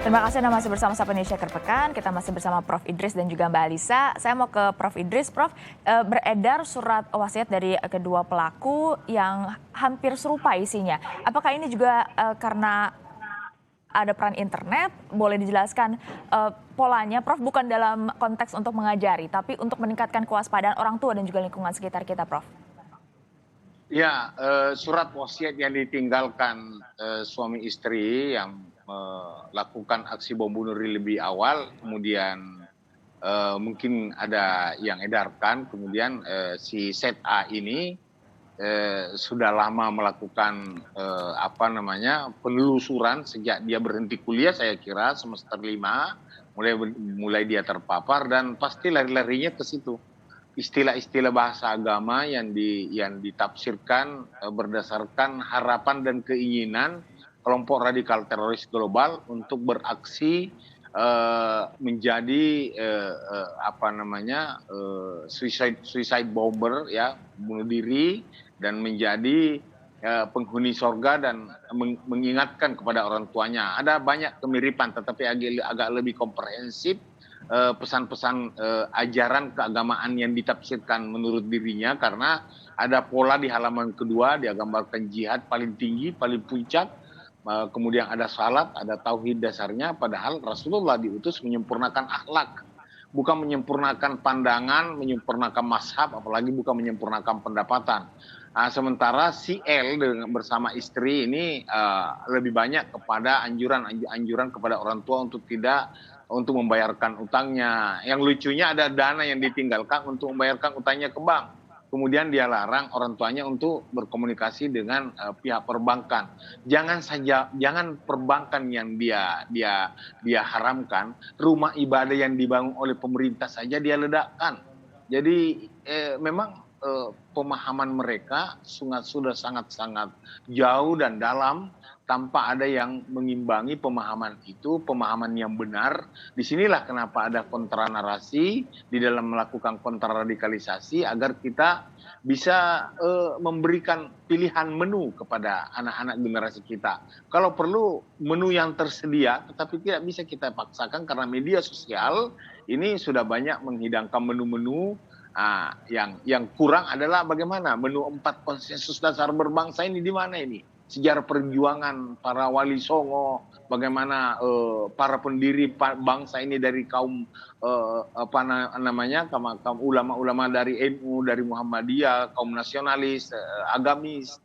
Terima kasih Anda masih bersama Sapa Indonesia Akhir Pekan. Kita masih bersama Prof. Idris dan juga Mbak Alisa. Saya mau ke Prof. Idris. Prof, beredar surat wasiat dari kedua pelaku yang hampir serupa isinya. Apakah ini juga karena ada peran internet? Boleh dijelaskan polanya, Prof, bukan dalam konteks untuk mengajari, tapi untuk meningkatkan kewaspadaan orang tua dan juga lingkungan sekitar kita, Prof. Ya, surat wasiat yang ditinggalkan suami istri yang melakukan aksi bom bunuh diri lebih awal, kemudian mungkin ada yang edarkan, kemudian si ZA ini sudah lama melakukan penelusuran sejak dia berhenti kuliah, saya kira semester 5, mulai dia terpapar dan pasti lari-larinya ke situ. Istilah-istilah bahasa agama yang ditafsirkan berdasarkan harapan dan keinginan kelompok radikal teroris global untuk beraksi menjadi suicide bomber, ya, bunuh diri, dan menjadi penghuni sorga dan mengingatkan kepada orang tuanya. Ada banyak kemiripan, tetapi agak lebih komprehensif pesan-pesan ajaran keagamaan yang ditafsirkan menurut dirinya, karena ada pola di halaman kedua, dia gambarkan jihad paling tinggi, paling puncak, kemudian ada salat, ada tauhid dasarnya, padahal Rasulullah diutus menyempurnakan akhlak, bukan menyempurnakan pandangan, menyempurnakan mazhab, apalagi bukan menyempurnakan pendapatan. Sementara si L bersama istri ini lebih banyak kepada anjuran kepada orang tua untuk membayarkan utangnya. Yang lucunya ada dana yang ditinggalkan untuk membayarkan utangnya ke bank. Kemudian dia larang orang tuanya untuk berkomunikasi dengan pihak perbankan. Jangan perbankan yang dia haramkan, rumah ibadah yang dibangun oleh pemerintah saja dia ledakkan. Jadi memang pemahaman mereka sudah sangat-sangat jauh dan dalam, tanpa ada yang mengimbangi pemahaman itu, pemahaman yang benar. Disinilah kenapa ada kontra narasi di dalam melakukan kontra radikalisasi, agar kita bisa memberikan pilihan menu kepada anak-anak generasi kita. Kalau perlu menu yang tersedia, tetapi tidak bisa kita paksakan karena media sosial ini sudah banyak menghidangkan menu-menu. Yang kurang adalah bagaimana menu 4 konsensus dasar berbangsa ini di mana ini? Sejarah perjuangan para wali songo, bagaimana para pendiri bangsa ini dari kaum kaum ulama-ulama dari NU, dari Muhammadiyah, kaum nasionalis, agamis,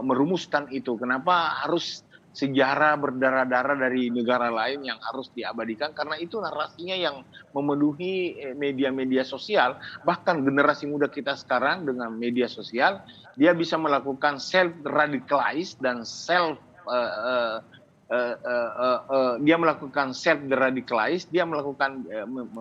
merumuskan itu. Kenapa harus sejarah berdarah-darah dari negara lain yang harus diabadikan? Karena itu narasinya yang memenuhi media-media sosial. Bahkan generasi muda kita sekarang dengan media sosial, dia bisa melakukan self radicalize dan dia melakukan self radicalize, dia melakukan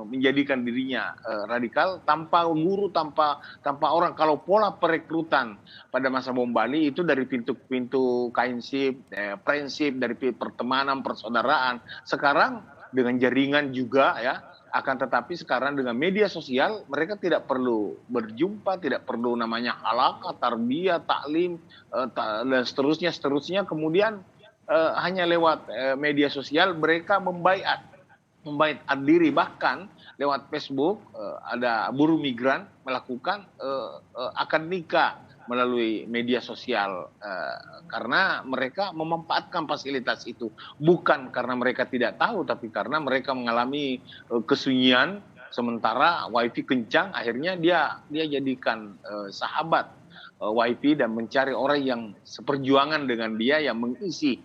menjadikan dirinya radikal tanpa guru, tanpa orang. Kalau pola perekrutan pada masa bom Bali itu dari pintu kainsip, prinsip, dari pertemanan, persaudaraan. Sekarang dengan jaringan juga, ya. Akan tetapi sekarang dengan media sosial, mereka tidak perlu berjumpa, tidak perlu namanya halaqah, tarbiyah, taklim, dan seterusnya. Kemudian hanya lewat media sosial mereka membaiat diri. Bahkan lewat Facebook ada buruh migran melakukan akad nikah melalui media sosial, karena mereka memanfaatkan fasilitas itu, bukan karena mereka tidak tahu, tapi karena mereka mengalami kesunyian. Sementara wifi kencang, akhirnya dia jadikan sahabat wifi dan mencari orang yang seperjuangan dengan dia, yang mengisi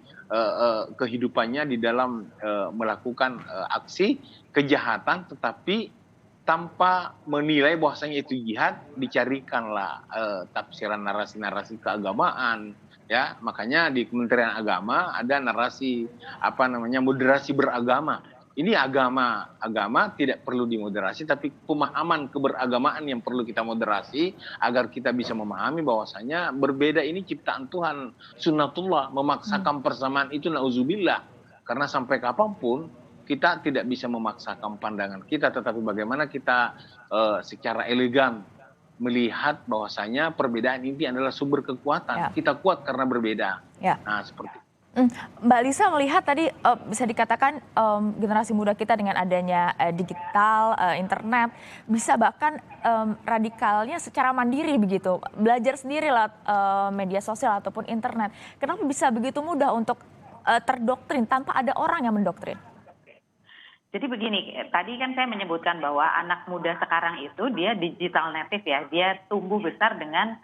kehidupannya di dalam melakukan aksi kejahatan, tetapi tanpa menilai bahwasanya itu jihad, dicarikanlah tafsiran narasi-narasi keagamaan, ya. Makanya di Kementerian Agama ada narasi moderasi beragama. Ini agama tidak perlu dimoderasi, tapi pemahaman keberagamaan yang perlu kita moderasi agar kita bisa memahami bahwasanya berbeda ini ciptaan Tuhan, sunnatullah. Memaksakan persamaan itu nauzubillah, karena sampai kapanpun kita tidak bisa memaksakan pandangan kita, tetapi bagaimana kita secara elegan melihat bahwasanya perbedaan ini adalah sumber kekuatan. Ya. Kita kuat karena berbeda. Ya. Nah, seperti Mbak Lisa melihat tadi bisa dikatakan generasi muda kita dengan adanya digital, internet bisa bahkan radikalnya secara mandiri begitu, belajar sendiri lewat media sosial ataupun internet. Kenapa bisa begitu mudah untuk terdoktrin tanpa ada orang yang mendoktrin? Jadi begini, tadi kan saya menyebutkan bahwa anak muda sekarang itu dia digital native ya, dia tumbuh besar dengan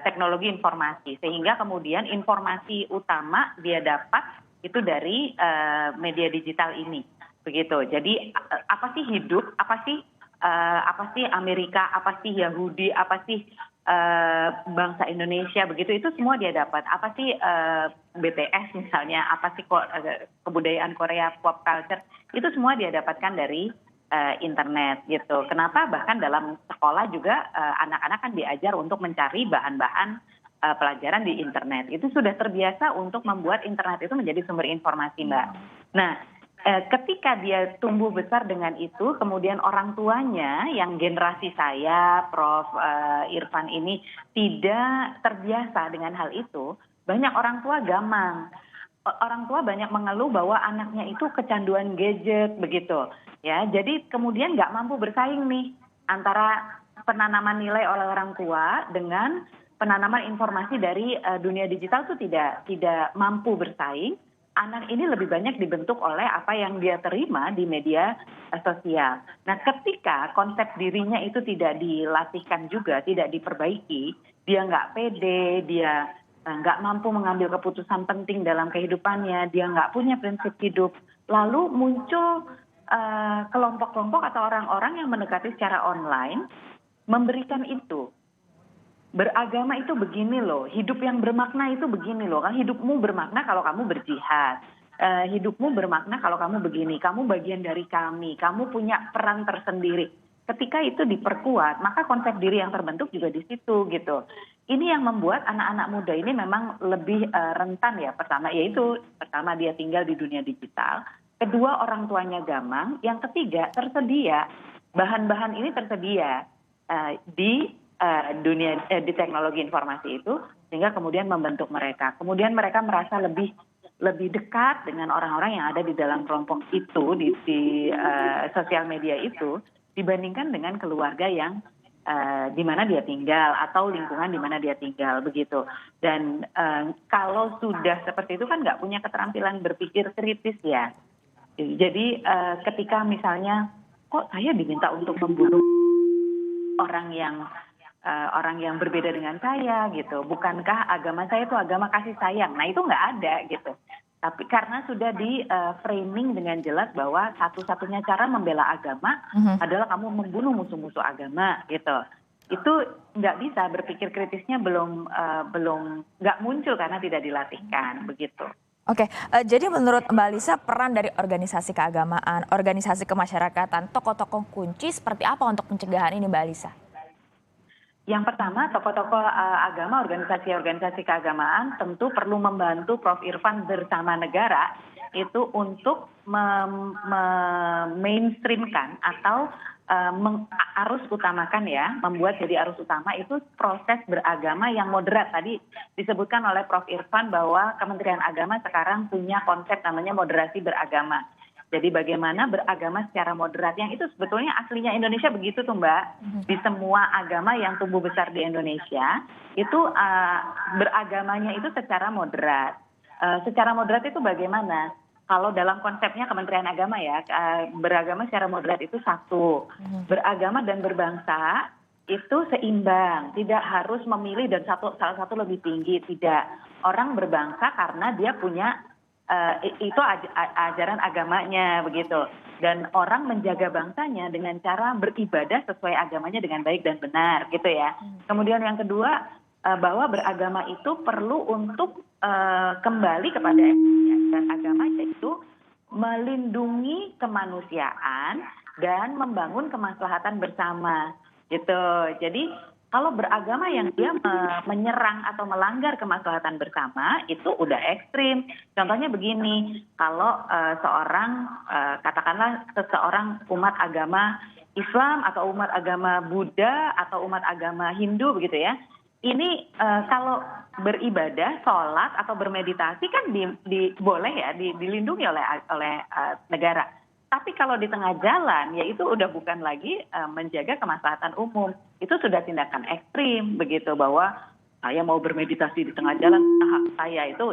teknologi informasi, sehingga kemudian informasi utama dia dapat itu dari media digital ini, begitu. Jadi apa sih hidup, apa sih Amerika, apa sih Yahudi, apa sih bangsa Indonesia, begitu itu semua dia dapat. Apa sih BTS misalnya, apa sih kebudayaan Korea, pop culture, itu semua dia dapatkan dari internet gitu. Kenapa bahkan dalam sekolah juga anak-anak kan diajar untuk mencari bahan-bahan pelajaran di internet. Itu sudah terbiasa untuk membuat internet itu menjadi sumber informasi, Mbak. Nah, ketika dia tumbuh besar dengan itu, kemudian orang tuanya yang generasi saya, Prof. Irfan ini tidak terbiasa dengan hal itu, banyak orang tua gamang. Orang tua banyak mengeluh bahwa anaknya itu kecanduan gadget begitu ya, jadi kemudian nggak mampu bersaing nih antara penanaman nilai oleh orang tua dengan penanaman informasi dari dunia digital itu tidak mampu bersaing. Anak ini lebih banyak dibentuk oleh apa yang dia terima di media sosial. Nah, ketika konsep dirinya itu tidak dilatihkan juga, tidak diperbaiki, dia nggak pede, dia nggak mampu mengambil keputusan penting dalam kehidupannya, dia nggak punya prinsip hidup, lalu muncul kelompok-kelompok atau orang-orang yang mendekati secara online, memberikan itu. Beragama itu begini loh, hidup yang bermakna itu begini loh, kan hidupmu bermakna kalau kamu berjihad, hidupmu bermakna kalau kamu begini, kamu bagian dari kami, kamu punya peran tersendiri. Ketika itu diperkuat, maka konsep diri yang terbentuk juga di situ gitu. Ini yang membuat anak-anak muda ini memang lebih rentan ya. Pertama dia tinggal di dunia digital, kedua orang tuanya gamang, yang ketiga tersedia bahan-bahan ini tersedia di di teknologi informasi itu, sehingga kemudian membentuk mereka. Kemudian mereka merasa lebih dekat dengan orang-orang yang ada di dalam kelompok itu di sosial media itu, dibandingkan dengan keluarga yang di mana dia tinggal atau lingkungan di mana dia tinggal begitu. Dan kalau sudah seperti itu kan nggak punya keterampilan berpikir kritis ya. Jadi ketika misalnya kok saya diminta untuk membunuh orang yang berbeda dengan saya gitu, bukankah agama saya itu agama kasih sayang? Nah itu nggak ada gitu. Tapi karena sudah di framing dengan jelas bahwa satu-satunya cara membela agama adalah kamu membunuh musuh-musuh agama gitu. Itu nggak bisa, berpikir kritisnya belum nggak muncul karena tidak dilatihkan begitu. Oke, jadi menurut Mbak Lisa peran dari organisasi keagamaan, organisasi kemasyarakatan, tokoh-tokoh kunci seperti apa untuk pencegahan ini, Mbak Lisa? Yang pertama, tokoh-tokoh agama, organisasi-organisasi keagamaan tentu perlu membantu Prof. Irfan bersama negara itu untuk mainstreamkan atau arus utamakan ya, membuat jadi arus utama itu proses beragama yang moderat. Tadi disebutkan oleh Prof. Irfan bahwa Kementerian Agama sekarang punya konsep namanya moderasi beragama. Jadi bagaimana beragama secara moderat, yang itu sebetulnya aslinya Indonesia begitu tuh Mbak. Di semua agama yang tumbuh besar di Indonesia, itu beragamanya itu secara moderat. Secara moderat itu bagaimana? Kalau dalam konsepnya Kementerian Agama ya, beragama secara moderat itu satu. Beragama dan berbangsa itu seimbang, tidak harus memilih dan salah satu lebih tinggi, tidak. Orang berbangsa karena dia punya itu ajaran agamanya begitu, dan orang menjaga bangsanya dengan cara beribadah sesuai agamanya dengan baik dan benar gitu ya. Kemudian yang kedua, bahwa beragama itu perlu untuk kembali kepada ajaran agama, yaitu melindungi kemanusiaan dan membangun kemaslahatan bersama gitu. Jadi kalau beragama yang dia menyerang atau melanggar kemaslahatan bersama itu udah ekstrim. Contohnya begini, kalau katakanlah seseorang umat agama Islam atau umat agama Buddha atau umat agama Hindu begitu ya, ini kalau beribadah, sholat atau bermeditasi kan boleh ya, dilindungi oleh negara. Tapi kalau di tengah jalan, ya itu udah bukan lagi menjaga kemaslahatan umum. Itu sudah tindakan ekstrim begitu, bahwa saya mau bermeditasi di tengah jalan, hak saya itu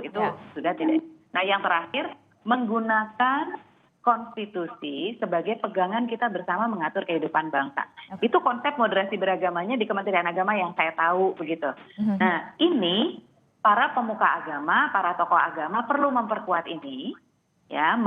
sudah tidak. Nah yang terakhir, menggunakan konstitusi sebagai pegangan kita bersama mengatur kehidupan bangsa. Itu konsep moderasi beragamanya di Kementerian Agama yang saya tahu begitu. Nah ini para pemuka agama, para tokoh agama perlu memperkuat ini, ya,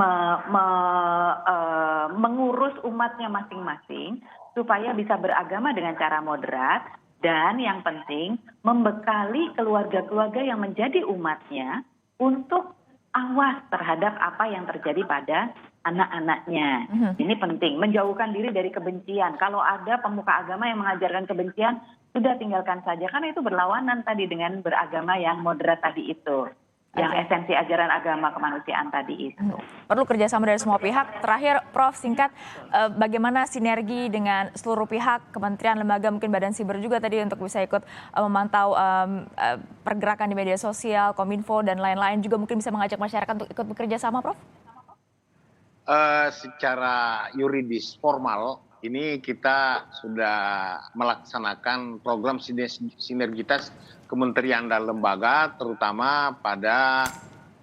mengurus umatnya masing-masing supaya bisa beragama dengan cara moderat, dan yang penting membekali keluarga-keluarga yang menjadi umatnya untuk awas terhadap apa yang terjadi pada anak-anaknya. Ini penting, menjauhkan diri dari kebencian. Kalau ada pemuka agama yang mengajarkan kebencian, sudah tinggalkan saja, karena itu berlawanan tadi dengan beragama yang moderat tadi itu. Yang esensi ajaran agama kemanusiaan tadi itu. Perlu kerjasama dari semua pihak. Terakhir, Prof, singkat, bagaimana sinergi dengan seluruh pihak, kementerian, lembaga, mungkin Badan Siber juga tadi untuk bisa ikut memantau pergerakan di media sosial, Kominfo, dan lain-lain, juga mungkin bisa mengajak masyarakat untuk ikut bekerja sama, Prof? Secara yuridis formal, ini kita sudah melaksanakan program sinergitas kementerian dan lembaga, terutama pada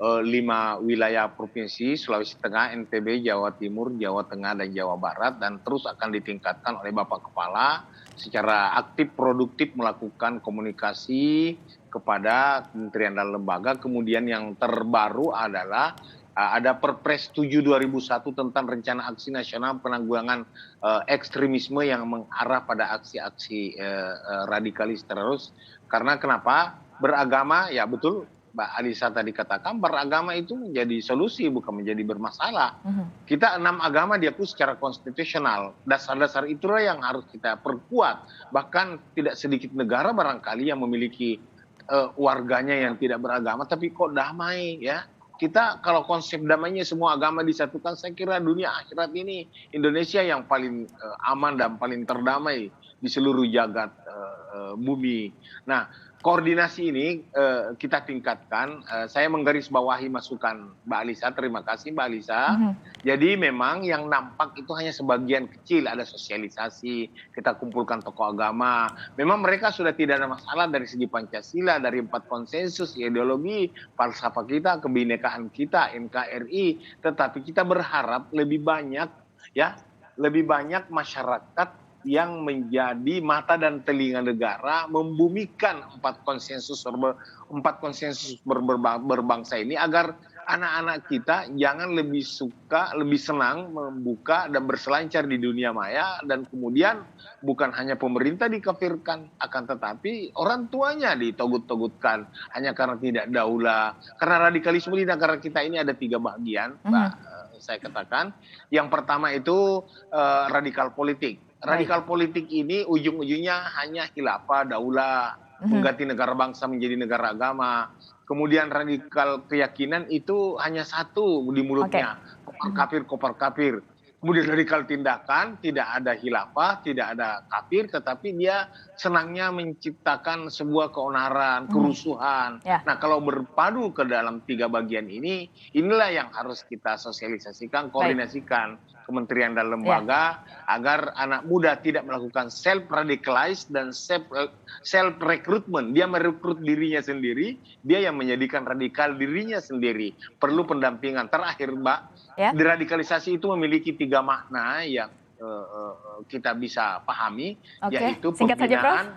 5 wilayah provinsi, Sulawesi Tengah, NTB, Jawa Timur, Jawa Tengah, dan Jawa Barat, dan terus akan ditingkatkan oleh Bapak Kepala secara aktif produktif melakukan komunikasi kepada kementerian dan lembaga. Kemudian yang terbaru adalah ada Perpres 7 2001 tentang Rencana Aksi Nasional Penanggulangan Ekstremisme yang mengarah pada aksi-aksi radikalis terus. Karena kenapa? Beragama, ya betul Mbak Alisa tadi katakan, beragama itu menjadi solusi, bukan menjadi bermasalah. Kita 6 agama dihapus secara konstitusional. Dasar-dasar itulah yang harus kita perkuat. Bahkan tidak sedikit negara barangkali yang memiliki warganya yang tidak beragama, tapi kok damai, ya. Kita kalau konsep damainya semua agama disatukan, saya kira dunia akhirat ini Indonesia yang paling aman dan paling terdamai di seluruh jagat bumi. Nah, koordinasi ini kita tingkatkan. Saya menggarisbawahi masukan Mbak Alisa. Terima kasih Mbak Alisa. Jadi memang yang nampak itu hanya sebagian kecil. Ada sosialisasi, kita kumpulkan tokoh agama. Memang mereka sudah tidak ada masalah dari segi Pancasila, dari 4 konsensus, ideologi, falsafah kita, kebinekaan kita, NKRI. Tetapi kita berharap lebih banyak, ya, lebih banyak masyarakat yang menjadi mata dan telinga negara, membumikan 4 konsensus berbangsa ini, agar anak-anak kita jangan lebih senang membuka dan berselancar di dunia maya, dan kemudian bukan hanya pemerintah dikafirkan, akan tetapi orang tuanya ditogut-togutkan hanya karena tidak daulah. Karena radikalisme di negara kita ini ada 3 bagian, Mbak, saya katakan. Yang pertama itu radikal politik. Radikal politik ini ujung-ujungnya hanya khilafah, daulah, mengganti negara bangsa menjadi negara agama. Kemudian radikal keyakinan itu hanya satu di mulutnya, kopar kafir. Kemudian radikal tindakan, tidak ada khilafah, tidak ada kafir, tetapi dia senangnya menciptakan sebuah keonaran, kerusuhan. Nah, kalau berpadu ke dalam 3 bagian ini, inilah yang harus kita sosialisasikan, koordinasikan kementerian dan lembaga, agar anak muda tidak melakukan self-radicalize dan self-recruitment. Dia merekrut dirinya sendiri, dia yang menjadikan radikal dirinya sendiri. Perlu pendampingan. Terakhir, Mbak, deradikalisasi itu memiliki 3 makna yang kita bisa pahami, yaitu pembinaan,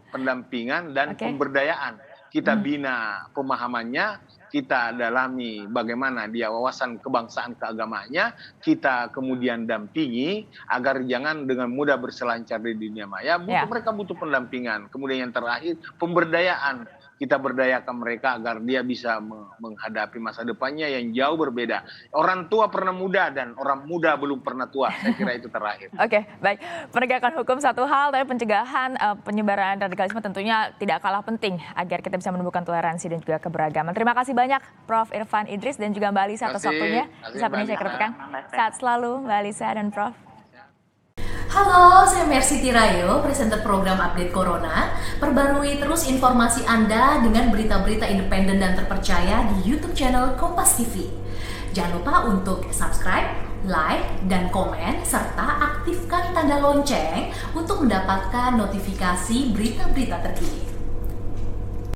pendampingan, dan pemberdayaan. Kita bina pemahamannya, kita dalami bagaimana dia wawasan kebangsaan keagamaannya, kita kemudian dampingi agar jangan dengan mudah berselancar di dunia maya. Mereka butuh pendampingan. Kemudian yang terakhir, pemberdayaan. Kita berdayakan mereka agar dia bisa menghadapi masa depannya yang jauh berbeda. Orang tua pernah muda dan orang muda belum pernah tua. Saya kira itu terakhir. Oke, baik. Penegakan hukum satu hal, tapi pencegahan penyebaran radikalisme tentunya tidak kalah penting agar kita bisa menumbuhkan toleransi dan juga keberagaman. Terima kasih banyak Prof. Irfan Idris dan juga Mbak Alisa atas waktunya. Bisa Indonesia Kerpekan. Sehat selalu Mbak Alisa dan Prof. Halo, saya Mercy Tirayo, presenter program Update Corona. Perbarui terus informasi Anda dengan berita-berita independen dan terpercaya di YouTube channel Kompas TV. Jangan lupa untuk subscribe, like, dan komen, serta aktifkan tanda lonceng untuk mendapatkan notifikasi berita-berita terkini.